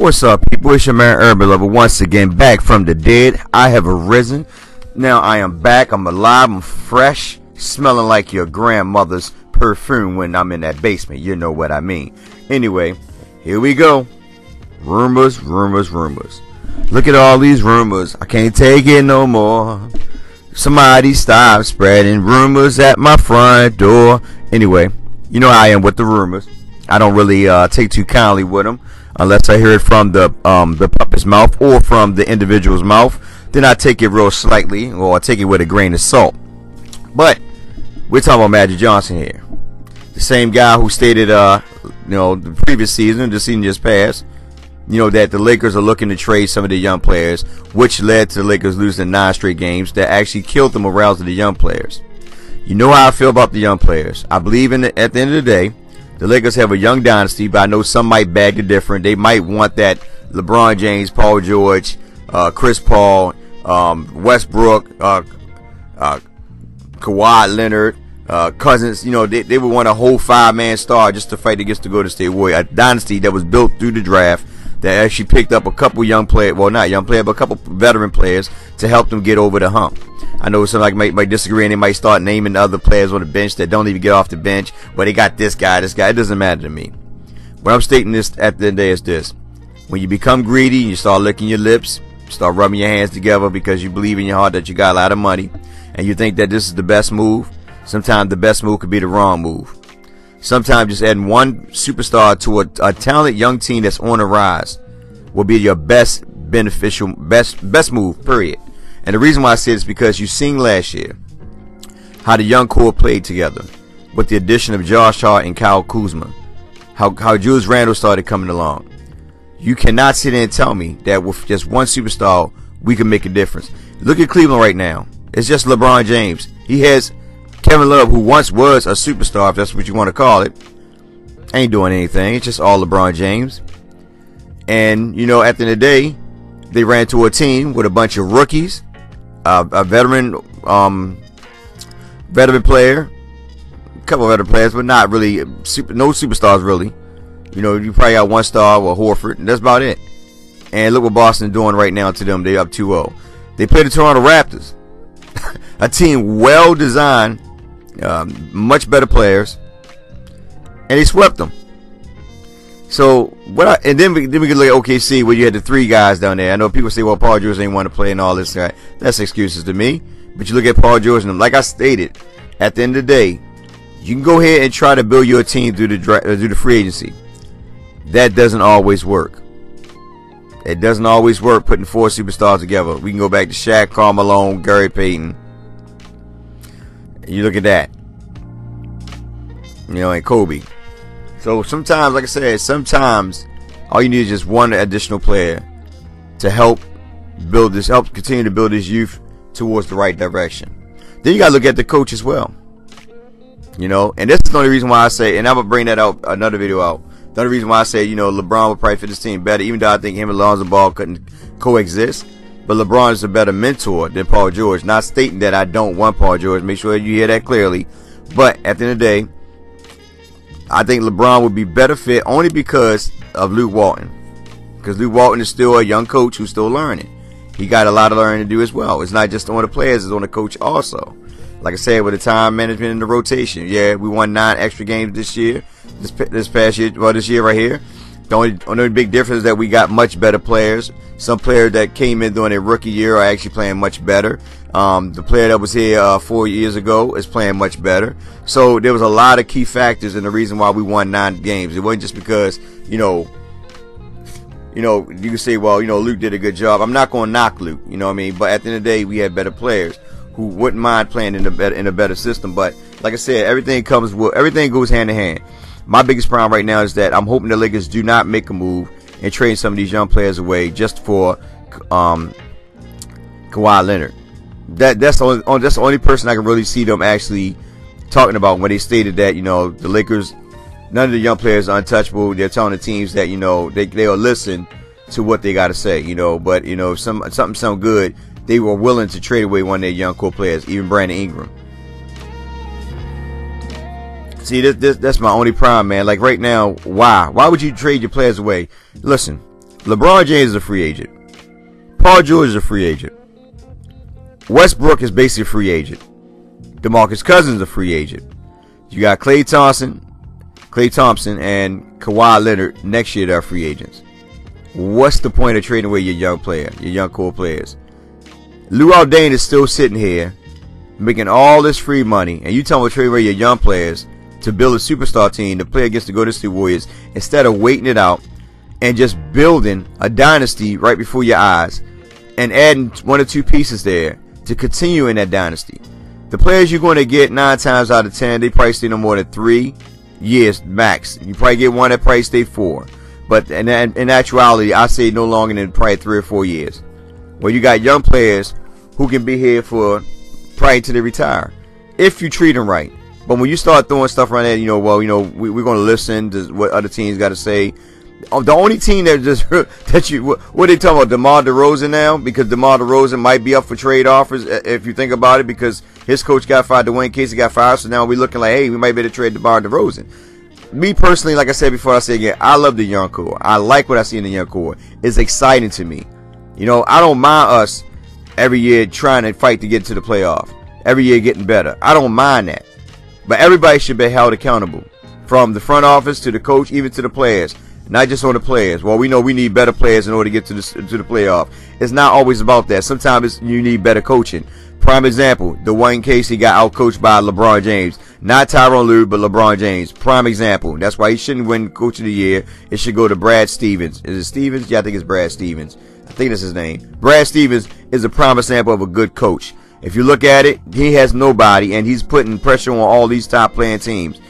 What's up, people? It's your man Urban Lover once again, back from the dead. I have arisen. Now I am back. I'm alive. I'm fresh, smelling like your grandmother's perfume when I'm in that basement. You know what I mean. Anyway, here we go. Rumors, rumors, rumors. Look at all these rumors. I can't take it no more. Somebody stop spreading rumors at my front door. Anyway, you know how I am with the rumors. I don't really take too kindly with them. Unless I hear it from the puppet's mouth or from the individual's mouth, then I take it real slightly, or I take it with a grain of salt. But we're talking about Magic Johnson here, the same guy who stated, the previous season, the season just passed, that the Lakers are looking to trade some of the young players, which led to the Lakers losing 9 straight games that actually killed the morale of the young players. You know how I feel about the young players. I believe at the end of the day, the Lakers have a young dynasty, but I know some might beg to differ. They might want that LeBron James, Paul George, Chris Paul, Westbrook, Kawhi Leonard, Cousins. They would want a whole 5-man star just to fight against the Golden State Warriors. A dynasty that was built through the draft that actually picked up a couple young players, well, not young players, but a couple veteran players to help them get over the hump. I know some might disagree, and they might start naming other players on the bench that don't even get off the bench, but they got this guy. It doesn't matter to me. What I'm stating this at the end of the day is this. When you become greedy, you start licking your lips, start rubbing your hands together because you believe in your heart that you got a lot of money, and you think that this is the best move, sometimes the best move could be the wrong move. Sometimes just adding one superstar to a talented young team that's on the rise will be your best move, period. And the reason why I say this is because you seen last year how the young core played together with the addition of Josh Hart and Kyle Kuzma, how Julius Randle started coming along. You cannot sit there and tell me that with just one superstar we can make a difference. Look at Cleveland right now. It's just LeBron James. He has Kevin Love, who once was a superstar, if that's what you want to call it, ain't doing anything. It's just all LeBron James. And, at the end of the day, they ran to a team with a bunch of rookies, a veteran player, a couple of veteran players, but not really, no superstars really. You probably got one star with Horford, and that's about it. And look what Boston is doing right now to them. They're up 2-0. They played the Toronto Raptors, a team well designed, much better players, and they swept them. So then we can look at OKC where you had the 3 guys down there. I know people say, well, Paul George ain't want to play and all this. Right? That's excuses to me. But you look at Paul George and them. Like I stated, at the end of the day, you can go ahead and try to build your team through the free agency. That doesn't always work. It doesn't always work putting 4 superstars together. We can go back to Shaq, Karl Malone, Gary Payton. You look at that. And Kobe. So sometimes, like I said, sometimes all you need is just one additional player to help continue to build this youth towards the right direction. Then you got to look at the coach as well. And this is the only reason why I say, and I'm going to bring that out, another video out. The only reason why I say, LeBron would probably fit this team better, even though I think him and Lonzo Ball couldn't coexist. But LeBron is a better mentor than Paul George. Not stating that I don't want Paul George. Make sure you hear that clearly. But at the end of the day, I think LeBron would be better fit only because of Luke Walton. Because Luke Walton is still a young coach who's still learning. He got a lot of learning to do as well. It's not just on the players, it's on the coach also. Like I said, with the time management and the rotation. Yeah, we won 9 extra games this year. This past year, well, this year right here. The only big difference is that we got much better players. Some players that came in during their rookie year are actually playing much better. The player that was here 4 years ago is playing much better. So there was a lot of key factors in the reason why we won 9 games. It wasn't just because, you can say, well, Luke did a good job. I'm not going to knock Luke, what I mean? But at the end of the day, we had better players who wouldn't mind playing in a better system. But like I said, everything goes hand in hand. My biggest problem right now is that I'm hoping the Lakers do not make a move and trade some of these young players away just for Kawhi Leonard. That's the only person I can really see them actually talking about when they stated that the Lakers, none of the young players are untouchable. They're telling the teams that they'll listen to what they got to say. But if something sound good, they were willing to trade away one of their young core players, even Brandon Ingram. See, that's my only problem, man. Like right now, why would you trade your players away? Listen, LeBron James is a free agent. Paul George is a free agent. Westbrook is basically a free agent. DeMarcus Cousins is a free agent. You got Klay Thompson, and Kawhi Leonard next year that are free agents. What's the point of trading away your young player, your young core players? Lou Aldain is still sitting here making all this free money, and you tell me to trade away your young players to build a superstar team to play against the Golden State Warriors instead of waiting it out and just building a dynasty right before your eyes and adding 1 or 2 pieces there to continue in that dynasty. The players you're going to get 9 times out of 10, they probably stay no more than 3 years max. You probably get one that probably stay 4. But in actuality, I say no longer than probably 3 or 4 years. Where you got young players who can be here for probably until they retire, if you treat them right. But when you start throwing stuff around there, we're going to listen to what other teams got to say. The only team that just what they talking about, DeMar DeRozan now, because DeMar DeRozan might be up for trade offers if you think about it, because his coach got fired, Dwayne Casey got fired, so now we're looking like, hey, we might be able to trade DeMar DeRozan. Me personally, like I said before, I say again, I love the young core. I like what I see in the young core. It's exciting to me. I don't mind us every year trying to fight to get to the playoff. Every year getting better. I don't mind that. But everybody should be held accountable. From the front office to the coach, even to the players. Not just on the players. Well, we know we need better players in order to get to the playoff. It's not always about that. Sometimes you need better coaching. Prime example, Dwayne Casey got outcoached by LeBron James. Not Tyronn Lue, but LeBron James. Prime example. That's why he shouldn't win Coach of the Year. It should go to Brad Stevens. Is it Stevens? Yeah, I think it's Brad Stevens. I think that's his name. Brad Stevens is a prime example of a good coach. If you look at it, he has nobody, and he's putting pressure on all these top playing teams.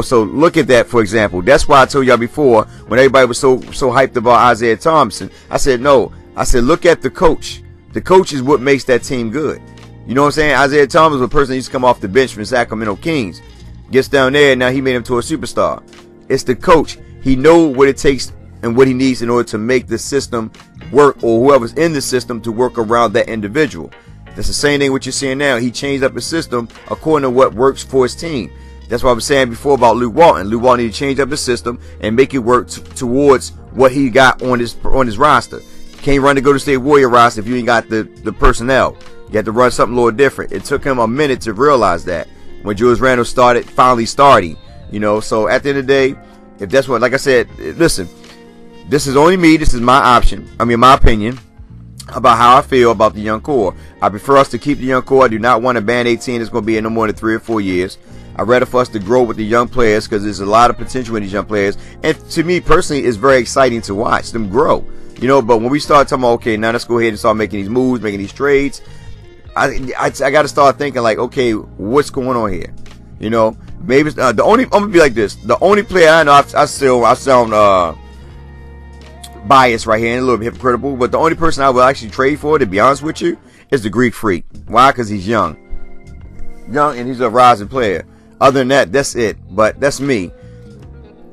So look at that, for example. That's why I told y'all before, when everybody was so hyped about Isaiah Thompson, I said, no. I said, look at the coach. The coach is what makes that team good. You know what I'm saying? Isaiah Thomas was a person that used to come off the bench from Sacramento Kings. Gets down there, and now he made him to a superstar. It's the coach. He knows what it takes and what he needs in order to make the system work, or whoever's in the system to work around that individual. That's the same thing what you're seeing now. He changed up his system according to what works for his team. That's what I was saying before about Luke Walton. Luke Walton needed to change up his system and make it work towards what he got on his roster. You can't run the Golden State Warrior roster if you ain't got the personnel. You have to run something a little different. It took him a minute to realize that when Julius Randle finally starting. So at the end of the day, if that's what, like I said, listen, this is only me. This is my my opinion about how I feel about the young core. I prefer us to keep the young core. I do not want a band 18 that's going to be in no more than 3 or 4 years. I'd rather for us to grow with the young players, because there's a lot of potential in these young players. And to me personally, it's very exciting to watch them grow. But when we start talking about, okay, now let's go ahead and start making these moves, making these trades, I got to start thinking like, okay, what's going on here? Maybe I'm gonna be like this. The only player I know, I sound biased right here and a little bit hypocritical, but the only person I will actually trade for, to be honest with you, is the Greek Freak. Why? Because he's young, and he's a rising player. Other than that, that's it. But that's me.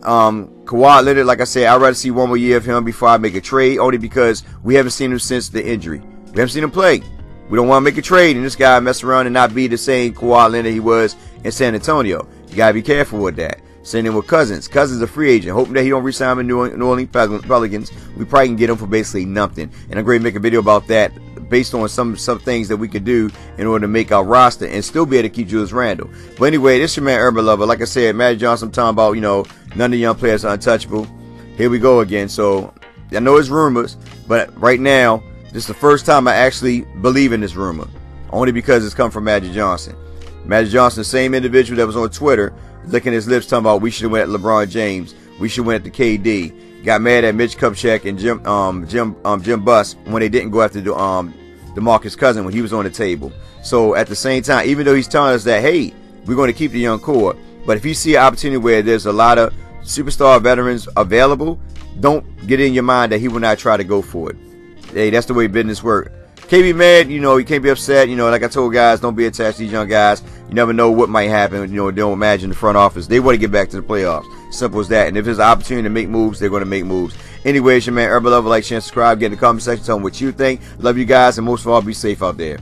Kawhi Leonard, like I said, I'd rather see 1 more year of him before I make a trade, only because we haven't seen him since the injury. We haven't seen him play. We don't want to make a trade and this guy mess around and not be the same Kawhi Leonard he was in San Antonio. You got to be careful with that. Same thing with Cousins. Cousins is a free agent. Hoping that he don't resign with New Orleans Pelicans. We probably can get him for basically nothing. And I'm going to make a video about that based on some things that we could do in order to make our roster and still be able to keep Julius Randle. But anyway, this is your man Urban Lover. Like I said, Magic Johnson, I'm talking about, none of the young players are untouchable. Here we go again. So I know it's rumors, but right now, this is the first time I actually believe in this rumor. Only because it's come from Magic Johnson. Magic Johnson, the same individual that was on Twitter, licking his lips talking about we should have went at LeBron James. We should have went at the KD. Got mad at Mitch Kupchak and Jim Buss when they didn't go after DeMarcus Cousins when he was on the table. So at the same time, even though he's telling us that, hey, we're going to keep the young core, but if you see an opportunity where there's a lot of superstar veterans available, don't get in your mind that he will not try to go for it. Hey, that's the way business works. Can't be mad, you can't be upset. Like I told guys, don't be attached to these young guys. You never know what might happen. They don't imagine the front office. They want to get back to the playoffs. Simple as that. And if there's an opportunity to make moves, they're going to make moves. Anyways, your man Urban Lover, like, share, subscribe, get in the comment section, tell them what you think. Love you guys, and most of all, be safe out there.